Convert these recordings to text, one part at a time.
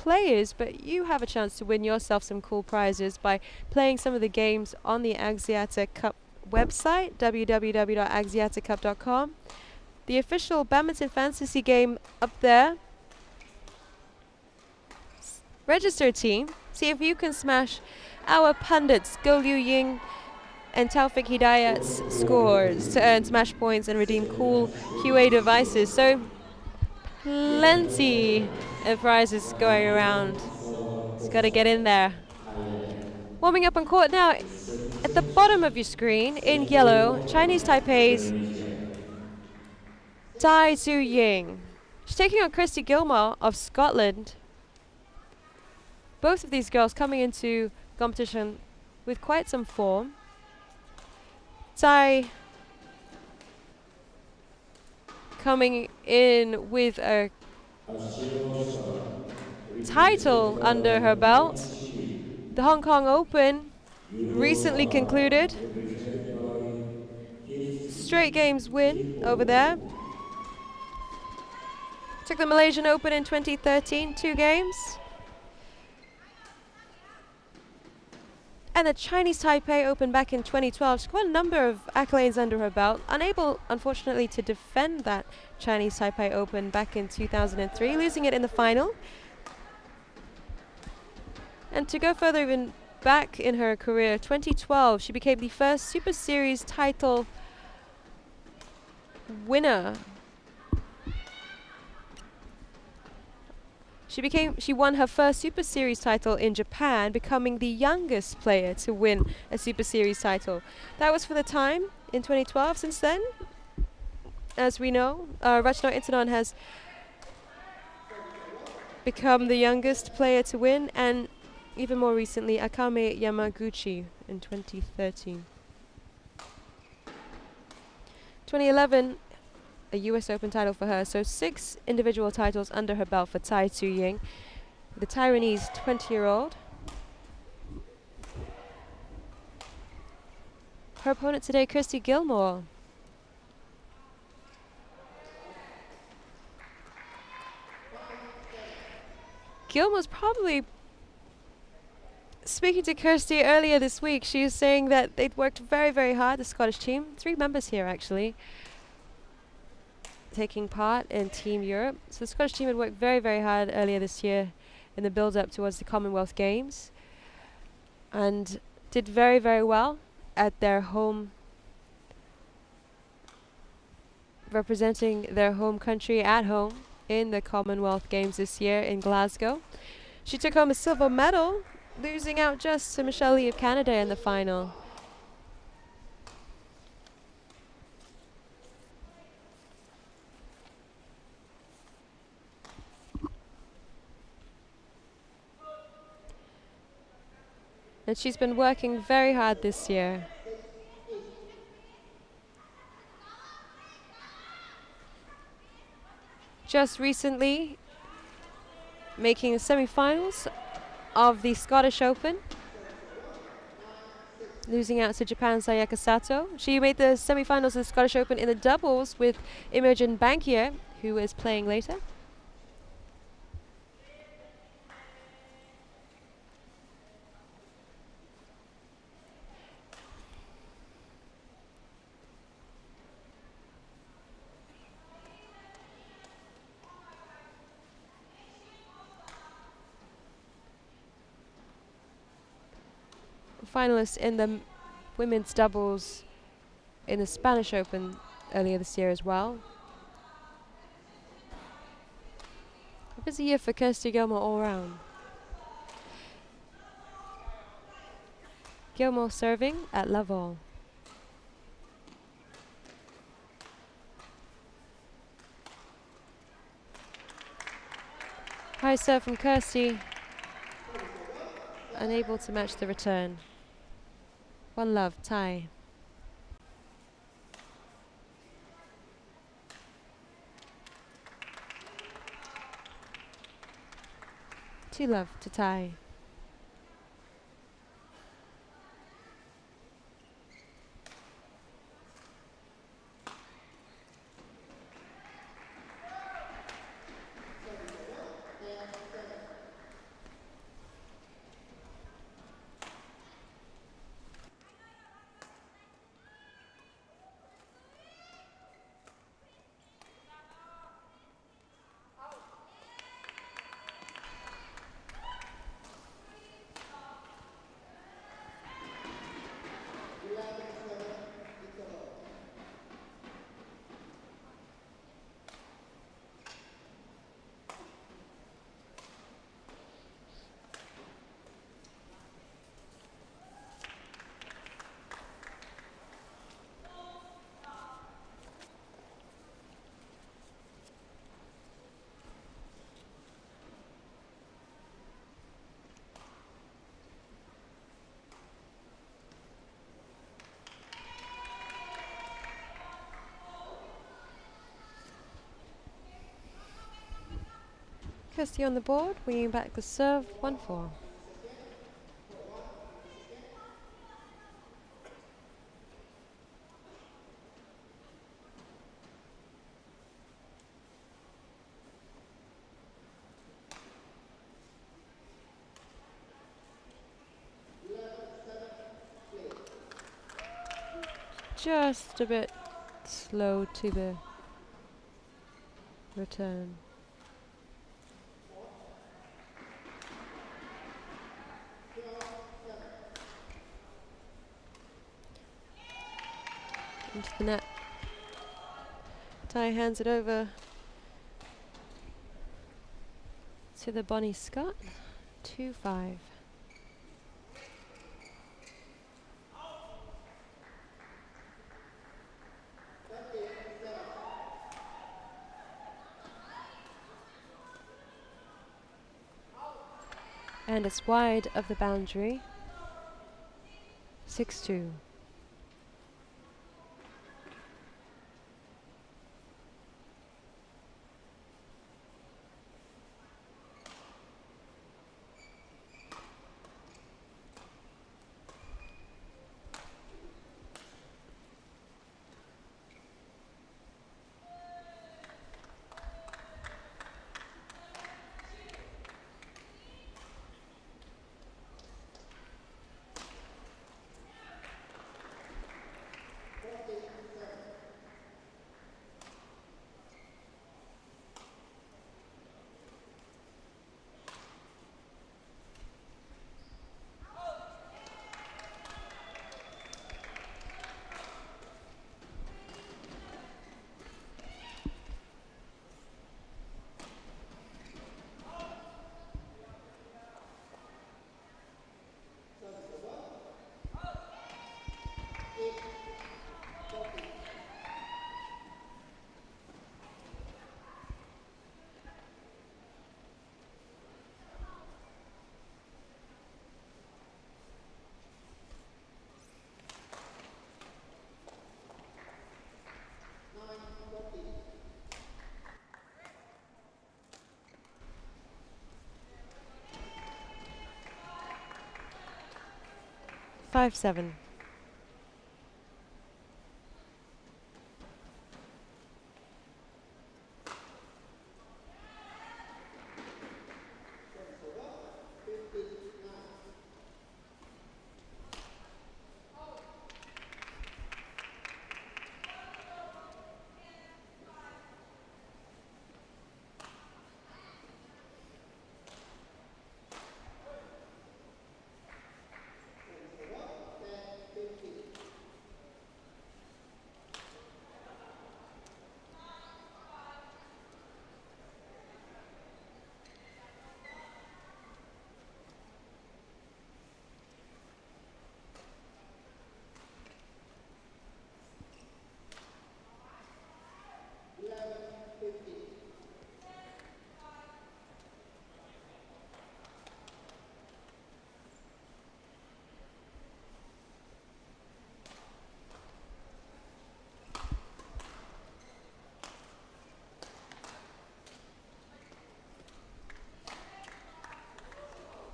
players, but you have a chance to win yourself some cool prizes by playing some of the games on the Axiata Cup website, www.axiatacup.com. The official badminton fantasy game up there. Register a team. See if you can smash our pundits, Liu Ying and Taufik Hidayat's scores to earn smash points and redeem cool QA devices. So plenty of prizes going around. Just got to get in there. Warming up on court now. At the bottom of your screen, in yellow, Chinese Taipei's TAI Tzu Ying. She's taking on Kirsty GILMOUR of Scotland. Both of these girls coming into competition with quite some form. Tai coming in with a title under her belt. The Hong Kong Open recently concluded. Straight games win over there. Took the Malaysian Open in 2013, 2 games. And the Chinese Taipei Open back in 2012. She's got a number of accolades under her belt. Unable, unfortunately, to defend that Chinese Taipei Open back in 2003, losing it in the final. And to go further even back in her career, 2012, she became the first Super Series title winner. She won her first Super Series title in Japan, becoming the youngest player to win a Super Series title. That was for the time in 2012. Since then, as we know, Rachno Intanon has become the youngest player to win, and even more recently, Akame Yamaguchi in 2013. 2011, a US Open title for her, so 6 individual titles under her belt for TAI Tzu Ying, the Taiwanese 20-year-old. Her opponent today, Kirsty GILMOUR. GILMOUR's probably speaking to Kirsty earlier this week. She was saying that they'd worked very, very hard, the Scottish team. 3 members here, actually, taking part in Team Europe. So the Scottish team had worked very, very hard earlier this year in the build-up towards the Commonwealth Games, and did very, very well at their home, representing their home country at home in the Commonwealth Games this year in Glasgow. She took home a silver medal, losing out just to Michelle Lee of Canada in the final. And she's been working very hard this year. Just recently making the semi-finals of the Scottish Open, losing out to Japan's Sayaka Sato. She made the semi-finals of the Scottish Open in the doubles with Imogen Bankier, who is playing later. Finalist in the women's doubles in the Spanish Open earlier this year as well. A busy year for Kirsty GILMOUR all round. GILMOUR serving at level. High serve from Kirsty, unable to match the return. 1-love, tie. Two love to tie. Kirsty on the board, winging back the serve, 1-4. Just a bit slow to the return. Into the net. TAI hands it over to the Bonnie Scott, 2-5. And it's wide of the boundary, 6-2. Five, 7.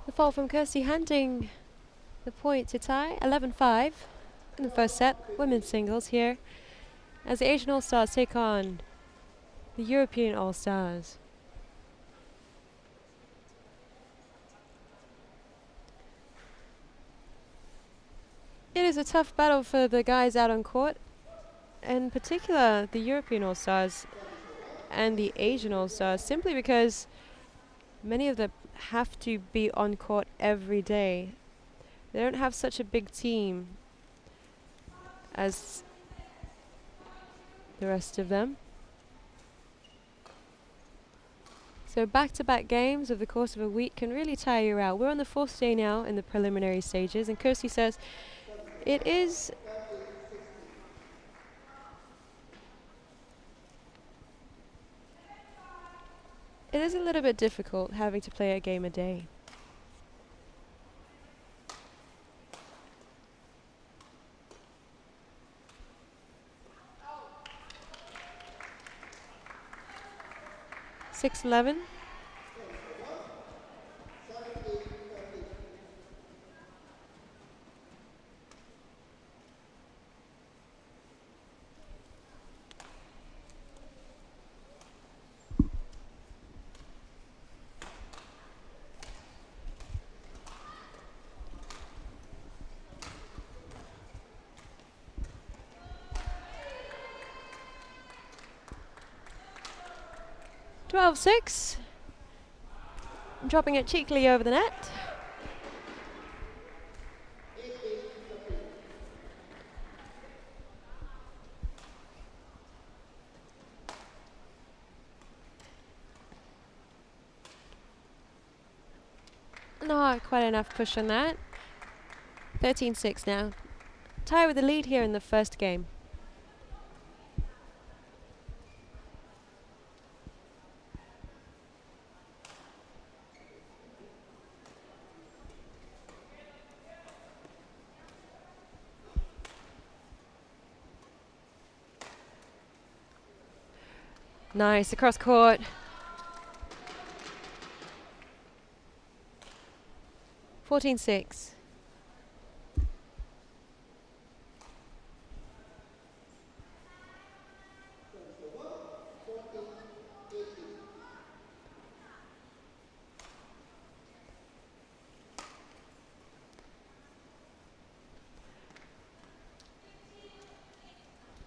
The fault from Kirsty, handing the point to TAI, 11-5 in the first set. Women's singles here as the Asian All-Stars take on the European All-Stars. It is a tough battle for the guys out on court, in particular the European All-Stars and the Asian All-Stars, simply because many of them have to be on court every day. They don't have such a big team as the rest of them. So back-to-back games over the course of a week can really tire you out. We're on the 4th day now in the preliminary stages, and Kirsty says it is a little bit difficult having to play a game a day. (6-11). 12-6. Dropping it cheekily over the net. Not quite enough push on that. 13-6 now. Tie with the lead here in the first game. Nice, across court. $14-6.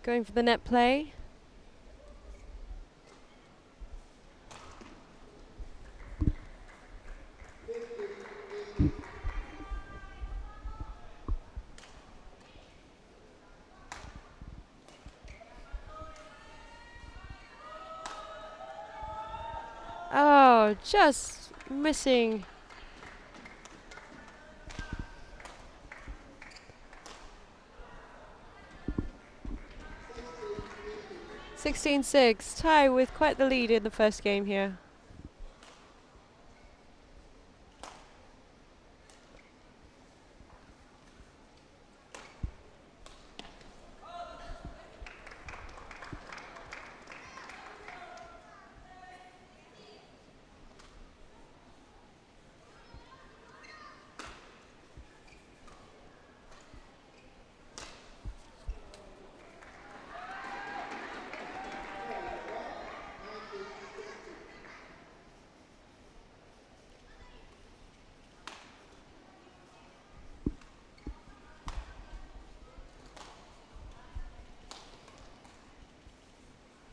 Going for the net play. Oh, just missing. $16-6. Tie with quite the lead in the first game here.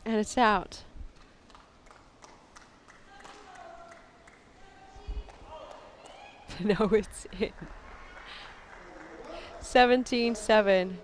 And it's out. No, it's in. 17-7.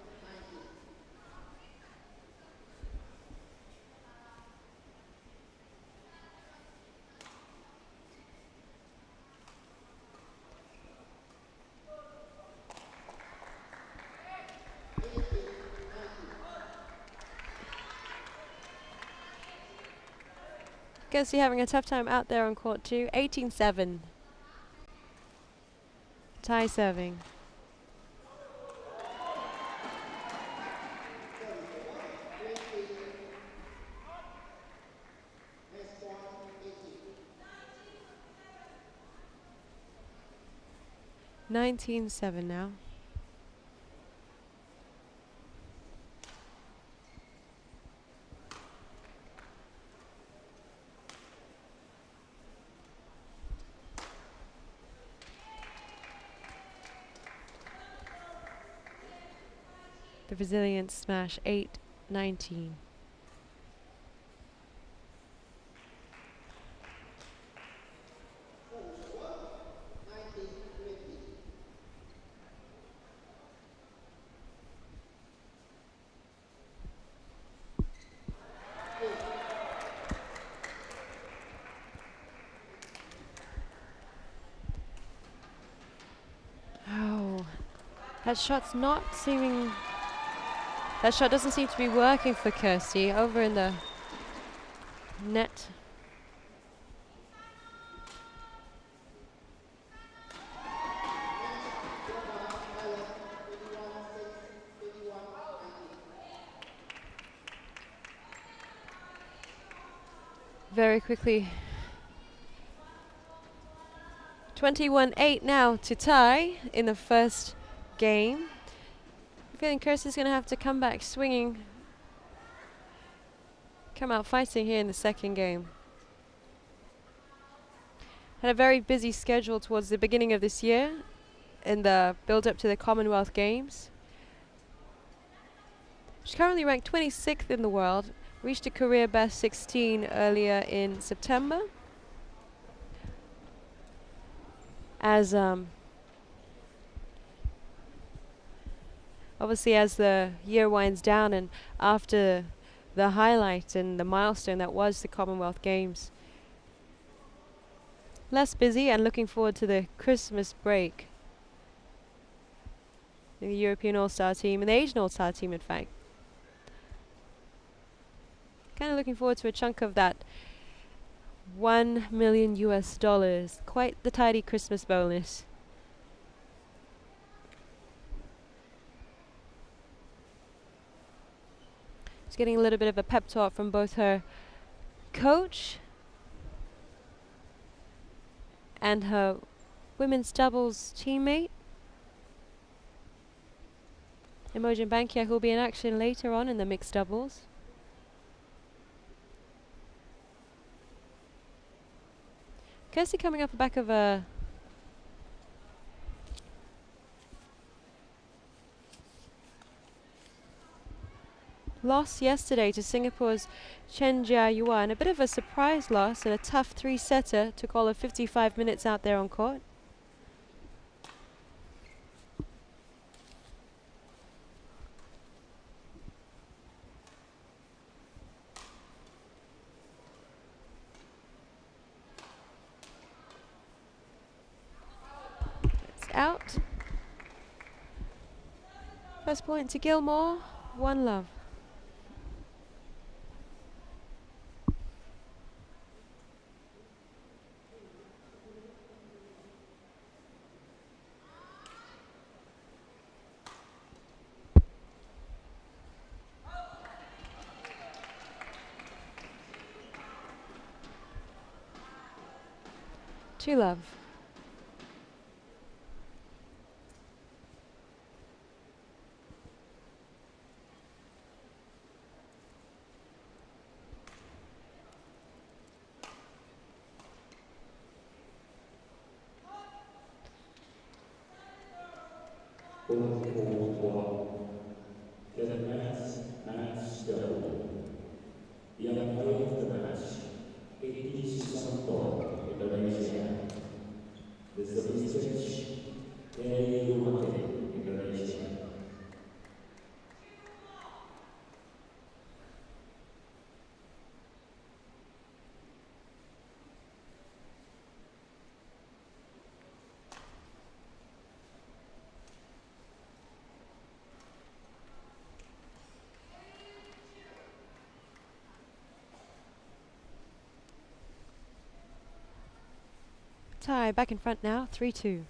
Kirsty having a tough time out there on court 2. 18-7. Tie serving. $19-7 now. The Brazilians smash 8-19. Oh, that shot's not seeming. That shot doesn't seem to be working for Kirsty over in the net. Very quickly. 21-8 now to tie in the first game. I'm feeling Kirsty's going to have to come back swinging. Come out fighting here in the second game. Had a very busy schedule towards the beginning of this year in the build-up to the Commonwealth Games. She's currently ranked 26th in the world, Reached a career best 16 earlier in September. As obviously as the year winds down and after the highlight and the milestone that was the Commonwealth Games, less busy and looking forward to the Christmas break. The European All-Star team and the Asian All-Star team, in fact. Kind of looking forward to a chunk of that $1 million US. Quite the tidy Christmas bonus. She's getting a little bit of a pep talk from both her coach and her women's doubles teammate, Imogen Bankia, who will be in action later on in the mixed doubles. Kirsty coming off the back of a loss yesterday to Singapore's Chen Jiayuan, a bit of a surprise loss and a tough three-setter. Took all of 55 minutes out there on court. It's out. First point to Gilmour, 1-love. Two love. The match double. Yang player of the match, Indonesia. The substitute, TAI Tzu Ying, Indonesia. TAI back in front now, 3-2.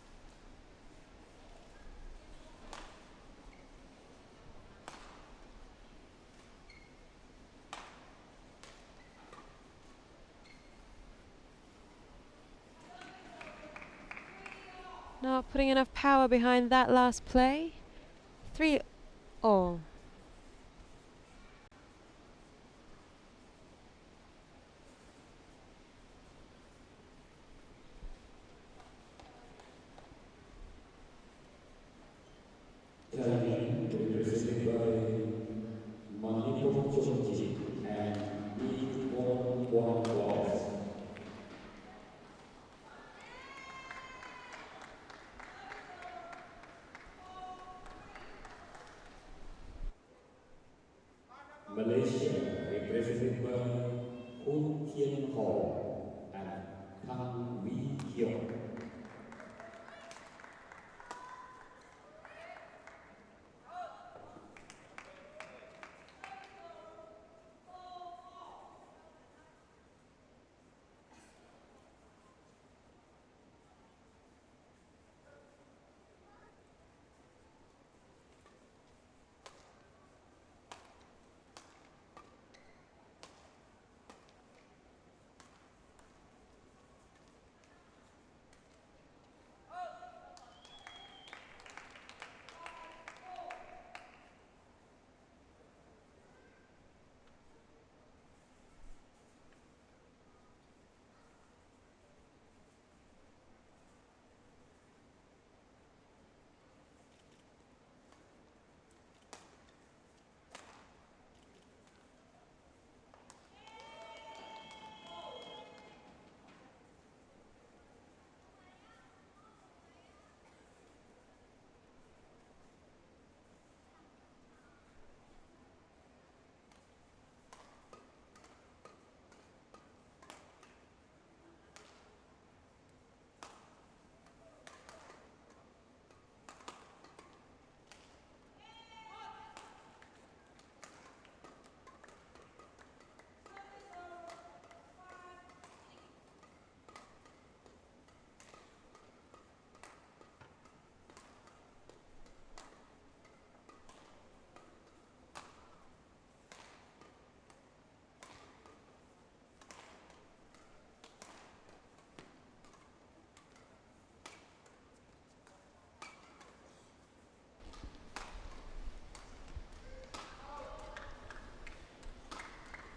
Not putting enough power behind that last play. 3-all. Represented by Manipur and Lee Won Walls. Malaysia, represented by Ho Tien Ho and Kang Wee Hyuk.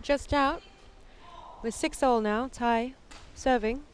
just out. With 6-all now, TAI serving.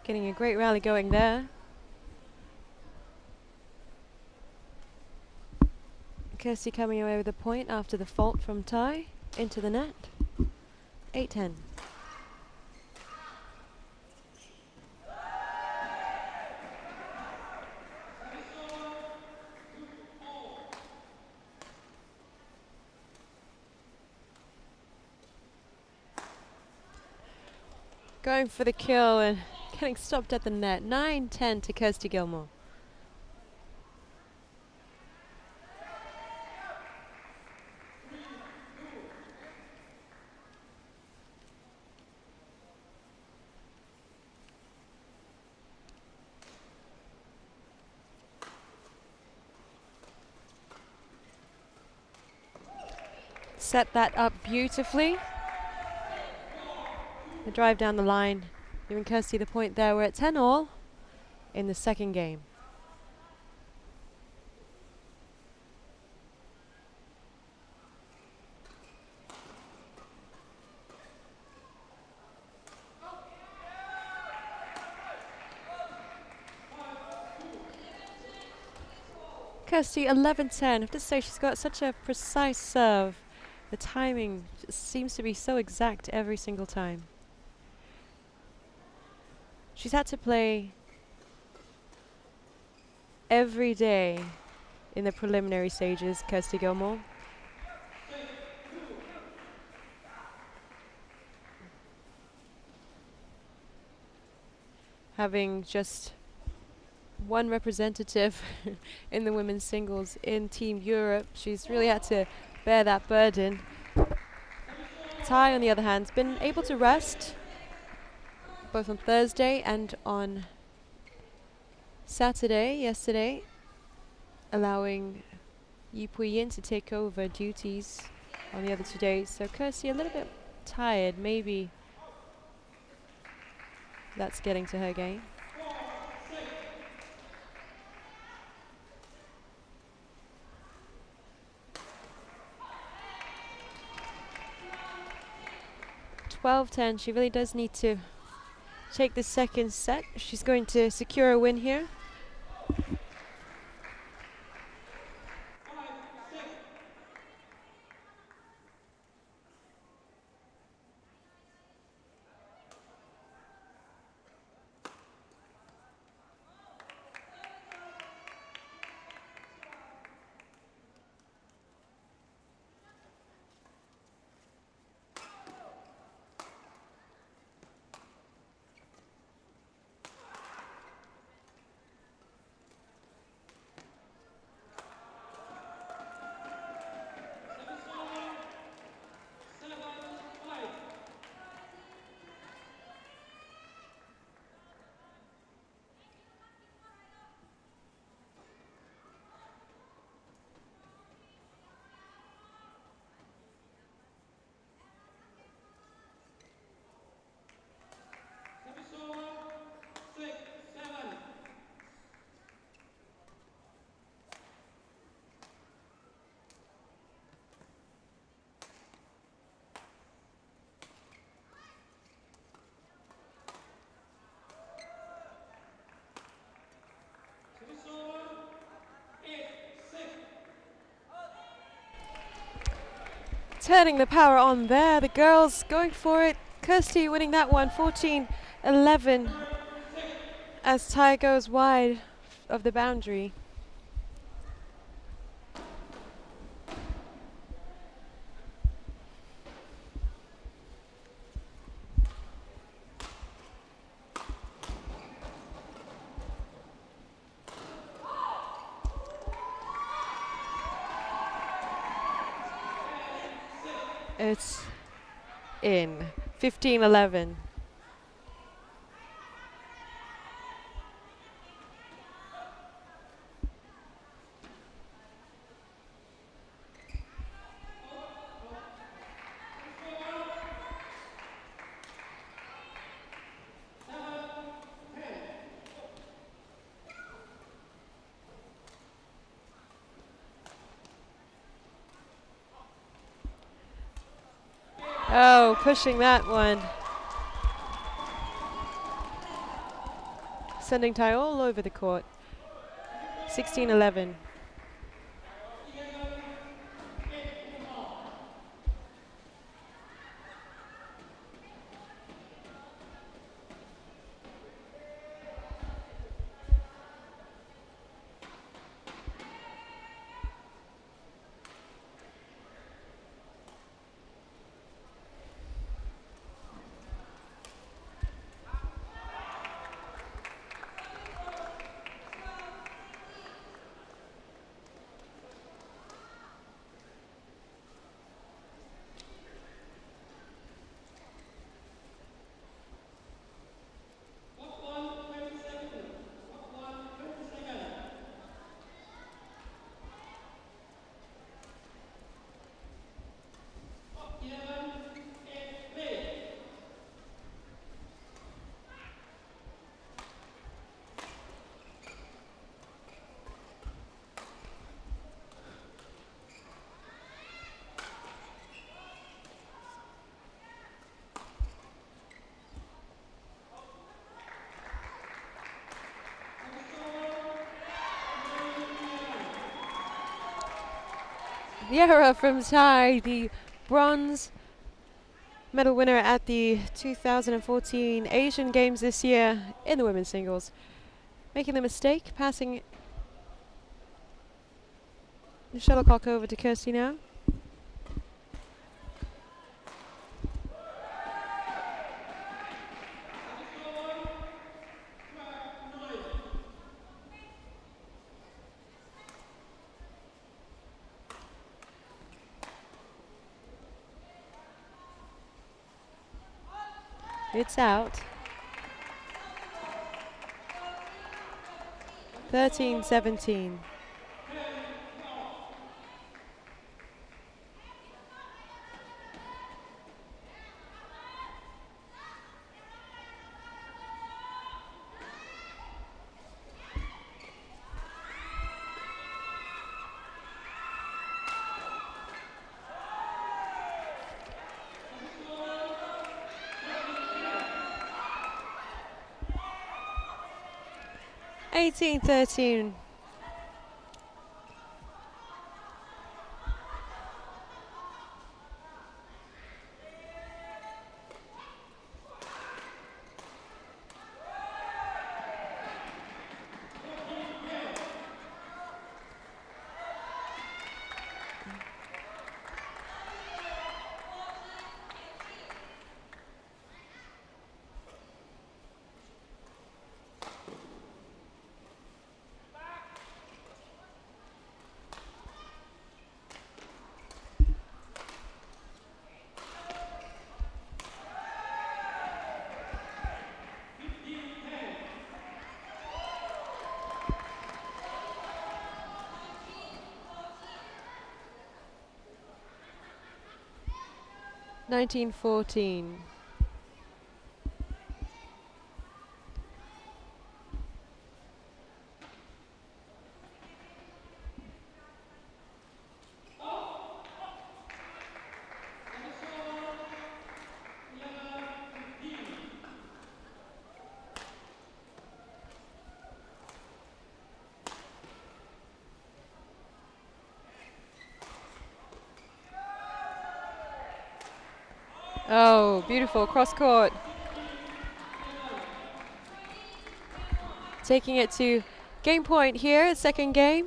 Getting a great rally going there. Kirsty coming away with a point after the fault from TAI into the net. 8-10. Going for the kill and getting stopped at the net. 9-10 to Kirsty GILMOUR. Set that up beautifully. The drive down the line, giving Kirsty the point there. We're at 10-all in the second game. Kirsty 11-10. I have to say she's got such a precise serve. The timing just seems to be so exact every single time. She's had to play every day in the preliminary stages, Kirsty GILMOUR. Having just one representative in the women's singles in Team Europe, she's really had to bear that burden. TAI, on the other hand, has been able to rest both on Thursday and on Saturday, yesterday, allowing Yi Puyin to take over duties on the other 2 days. So Kirsty a little bit tired, maybe that's getting to her game. (12-10). She really does need to take the second set. She's going to secure a win here. Turning the power on there, the girls going for it. Kirsty winning that one, 14-11, as TAI goes wide of the boundary. It's in, 15-11. Oh, pushing that one. Sending TAI all over the court. 16-11. The error from TAI, the bronze medal winner at the 2014 Asian Games this year in the women's singles. Making the mistake, passing the shuttlecock over to Kirsty now. It's out. 13-17. (18-13). (19-14). Oh, beautiful cross court. Taking it to game point here, second game.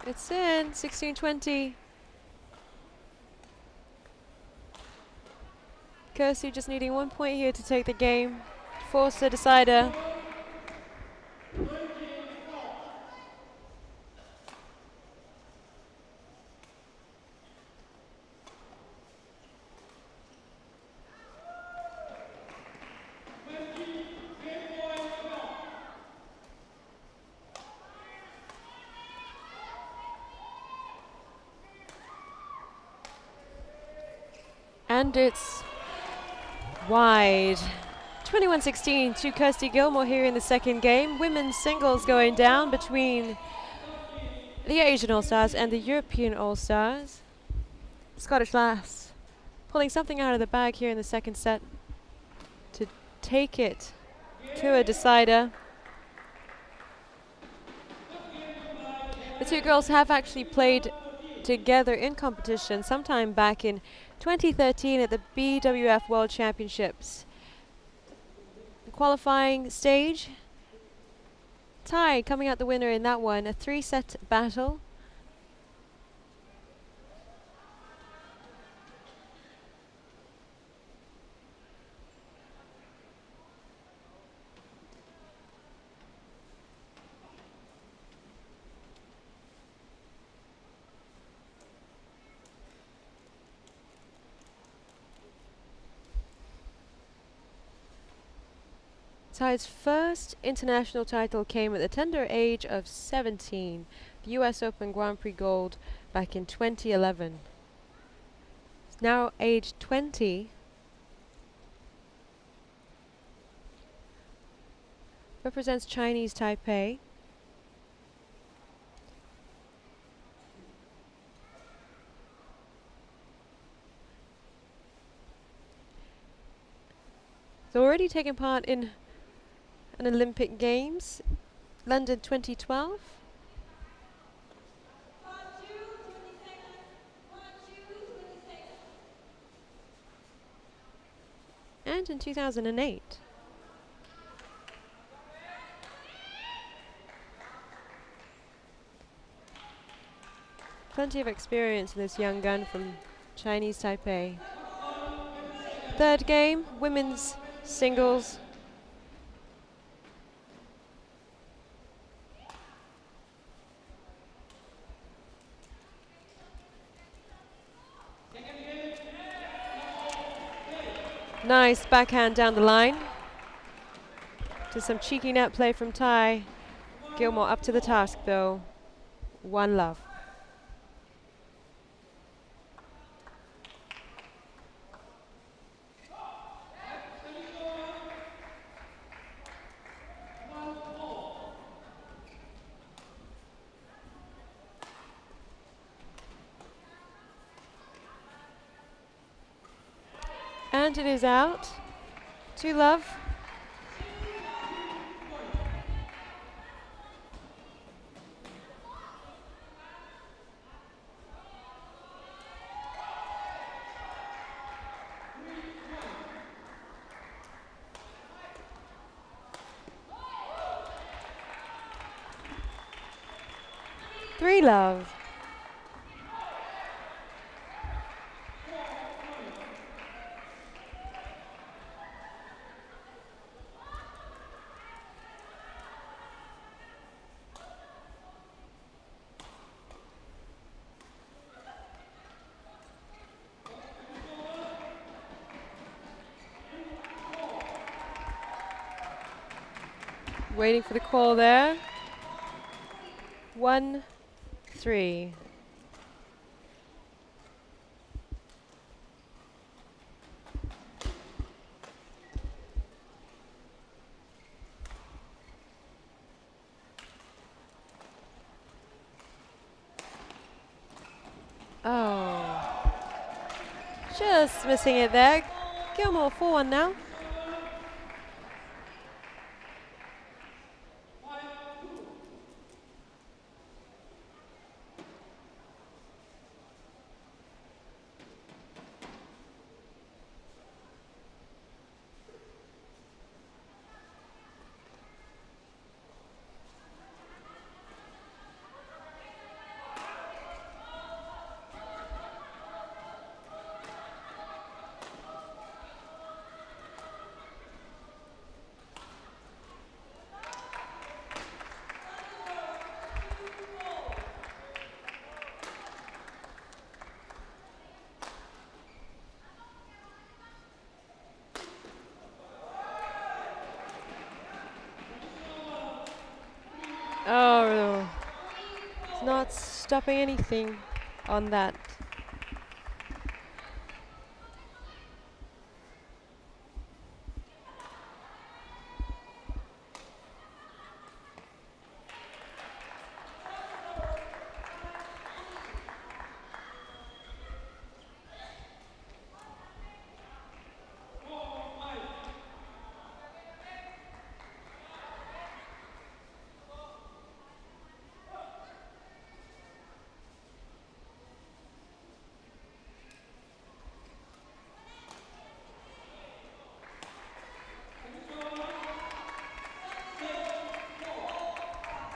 It's in, 16-20. Kirsty just needing 1 point here to take the game. Force the decider. And it's wide. 21-16 to Kirsty GILMOUR here in the second game. Women's singles going down between the Asian All-Stars and the European All-Stars. Scottish lass pulling something out of the bag here in the second set to take it to a decider. The two girls have actually played together in competition sometime back in 2013 at the BWF World Championships. The qualifying stage, TAI coming out the winner in that one, a 3-set battle. TAI's first international title came at the tender age of 17, the US Open Grand Prix Gold back in 2011. Now aged 20, represents Chinese Taipei. He's already taken part in an Olympic Games, London 2012. And in 2008. Plenty of experience in this young gun from Chinese Taipei. Third game, women's singles. Nice backhand down the line. To some cheeky net play from TAI. Gilmour up to the task though. 1-love. And it is out. 2-love. Three love. Waiting for the call there. 1-3. Oh. Just missing it there. Gilmour 4-1 now. Oh, it's not stopping anything on that.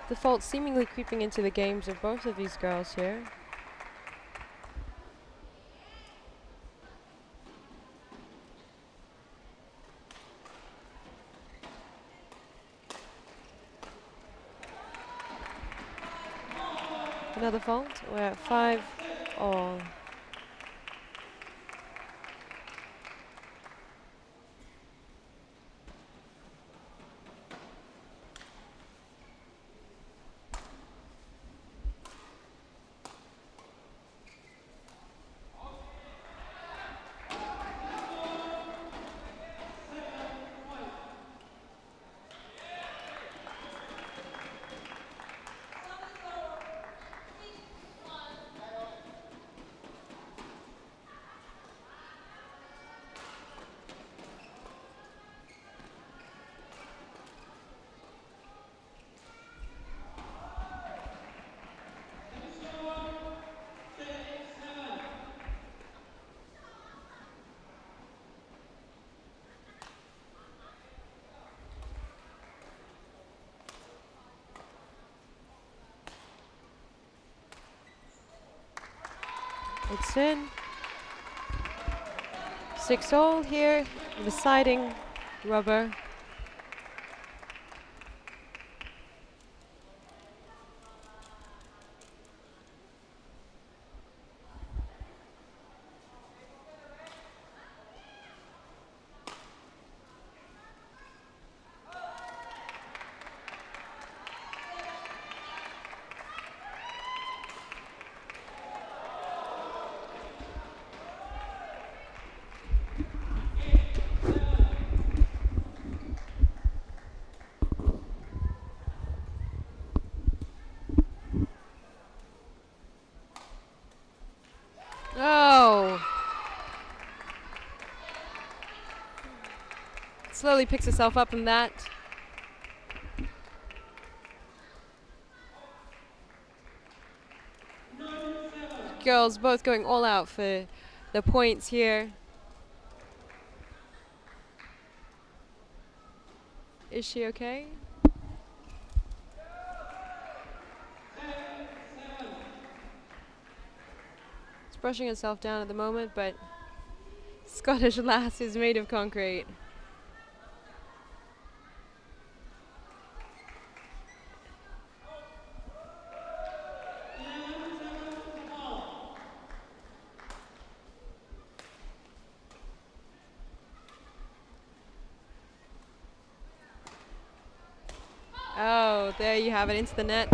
The fault seemingly creeping into the games of both of these girls here. Another fault. We're at 5-all. It's in. 6-all here, deciding rubber. Oh! Slowly picks herself up from that. Girls both going all out for the points here. Is she okay? She's brushing herself down at the moment, but Scottish lass is made of concrete. Oh, there you have it, into the net.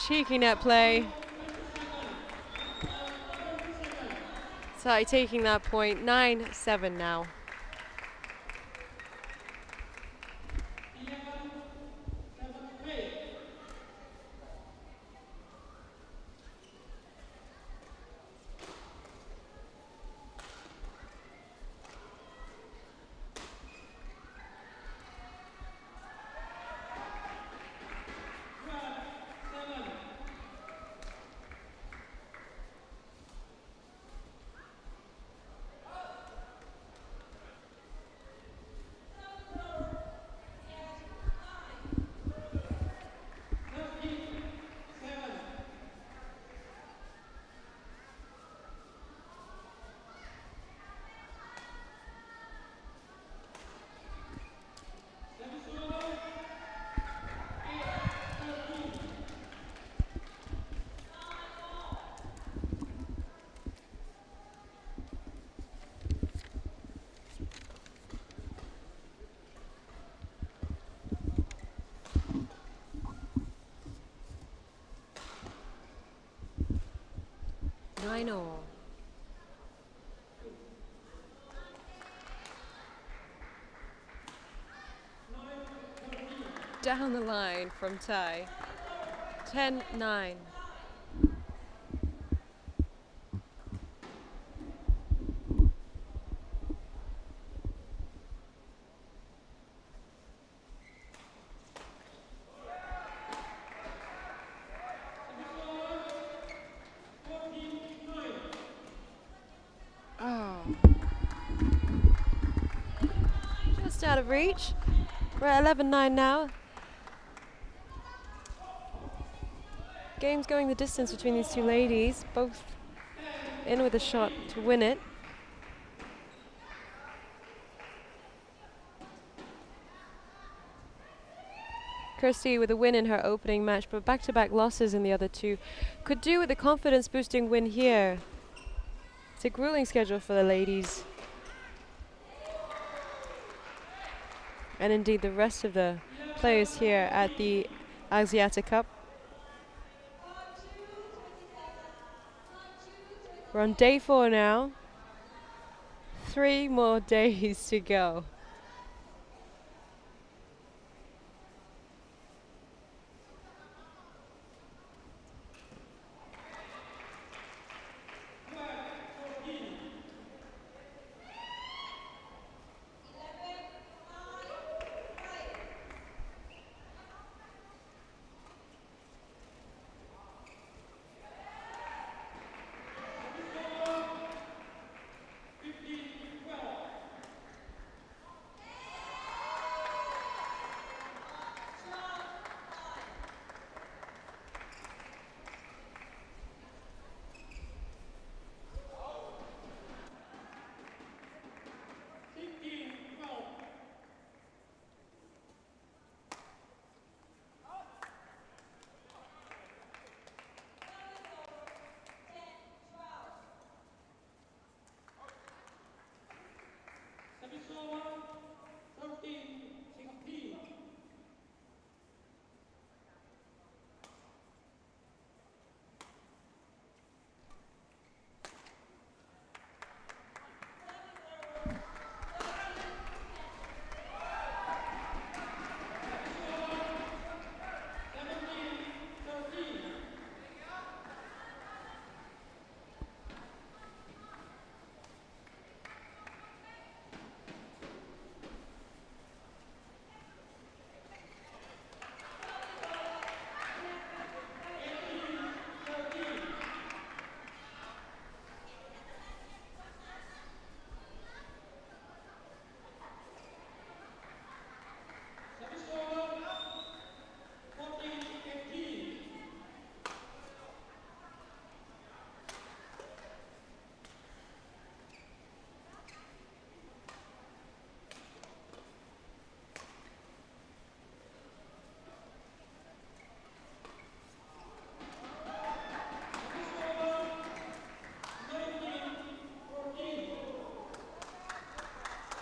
Cheeky net play. TAI taking that point, 9-7 now. I know. Down the line from TAI. 10-9. Oh. Just out of reach. We're at 11-9 now. Game's going the distance between these two ladies, both in with a shot to win it. Kirsty with a win in her opening match, but back-to-back losses in the other two. Could do with a confidence-boosting win here. It's a grueling schedule for the ladies. And indeed the rest of the players here at the Axiata Cup. We're on day 4 now. 3 more days to go.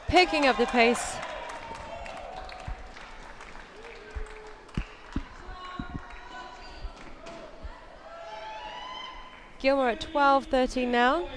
Picking up the pace. Gilmour at 12-13 now.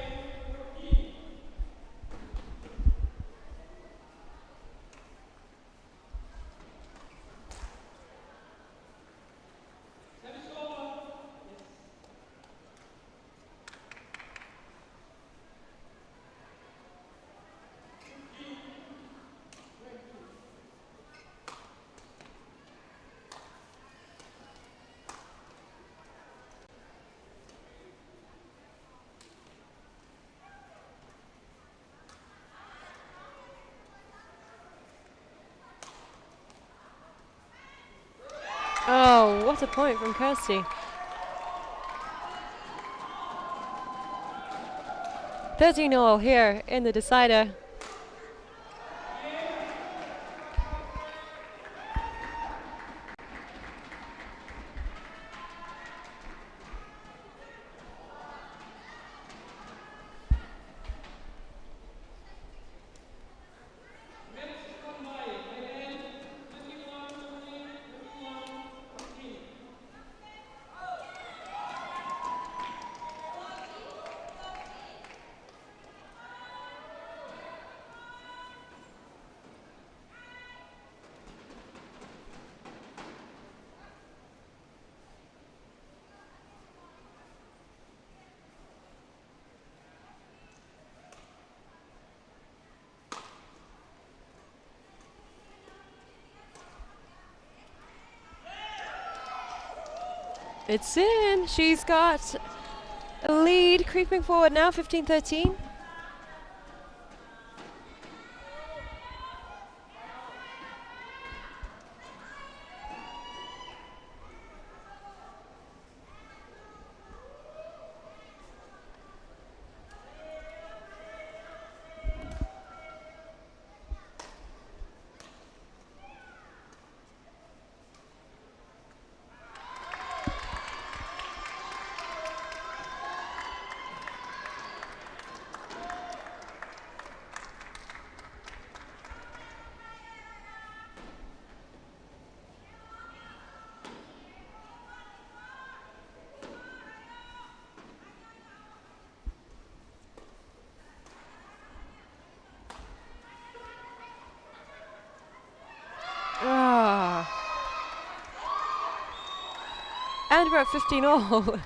Oh, what a point from Kirsty. 13-all here in the decider. It's in. She's got a lead creeping forward now, 15-13. And we're at 15-all.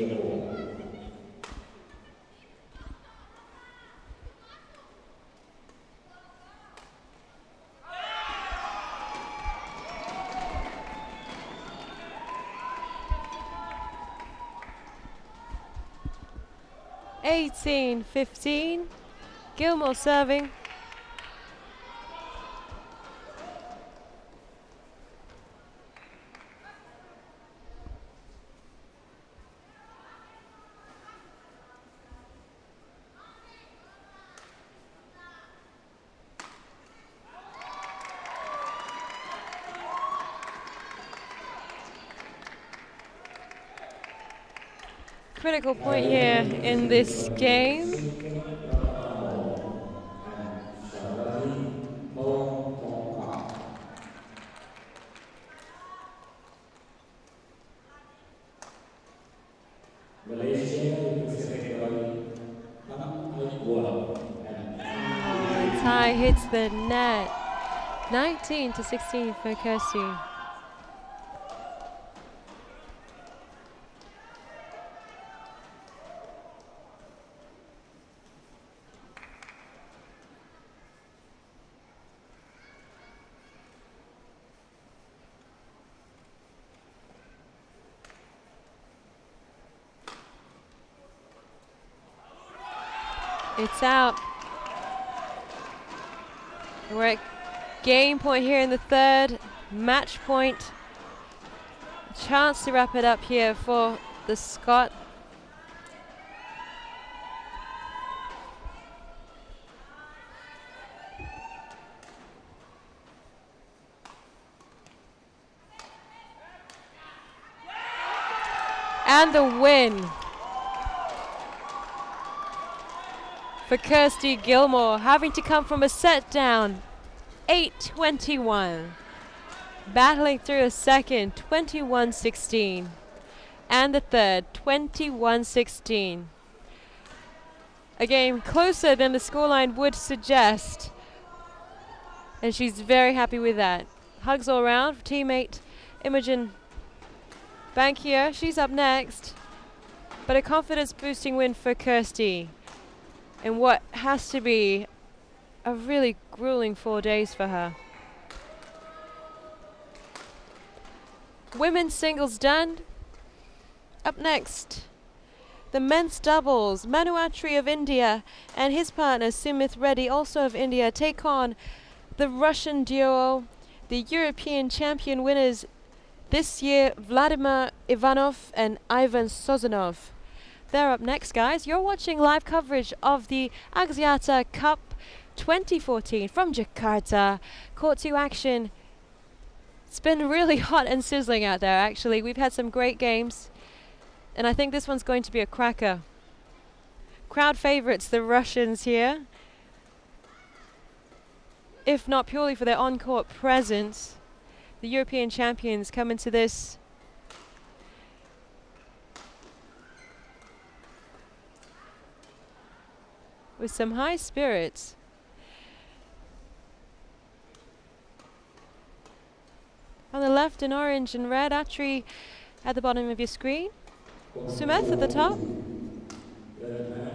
Singapore. Eighteen, 15. Gilmour serving. Critical point here in this game. TAI hits the net. 19-16 for Kirsty. It's out. We're at game point here in the third. Match point. Chance to wrap it up here for the Scot. And the win for Kirsty GILMOUR, having to come from a set down, 8-21. Battling through a second, 21-16. And the third, 21-16. A game closer than the scoreline would suggest. And she's very happy with that. Hugs all around for teammate Imogen Bankier. She's up next. But a confidence-boosting win for Kirsty in what has to be a really grueling 4 days for her. Women's singles done. Up next, the men's doubles. Manu Attri of India and his partner Sumit Reddy, also of India, take on the Russian duo, the European champion winners this year, Vladimir Ivanov and Ivan Sozonov. They're up next, guys. You're watching live coverage of the Axiata Cup 2014 from Jakarta. Court 2 action. It's been really hot and sizzling out there, actually. We've had some great games, and I think this one's going to be a cracker. Crowd favorites, the Russians here. If not purely for their on-court presence, the European champions come into this with some high spirits. On the left in orange and red, Attri at the bottom of your screen. Sumeth at the top.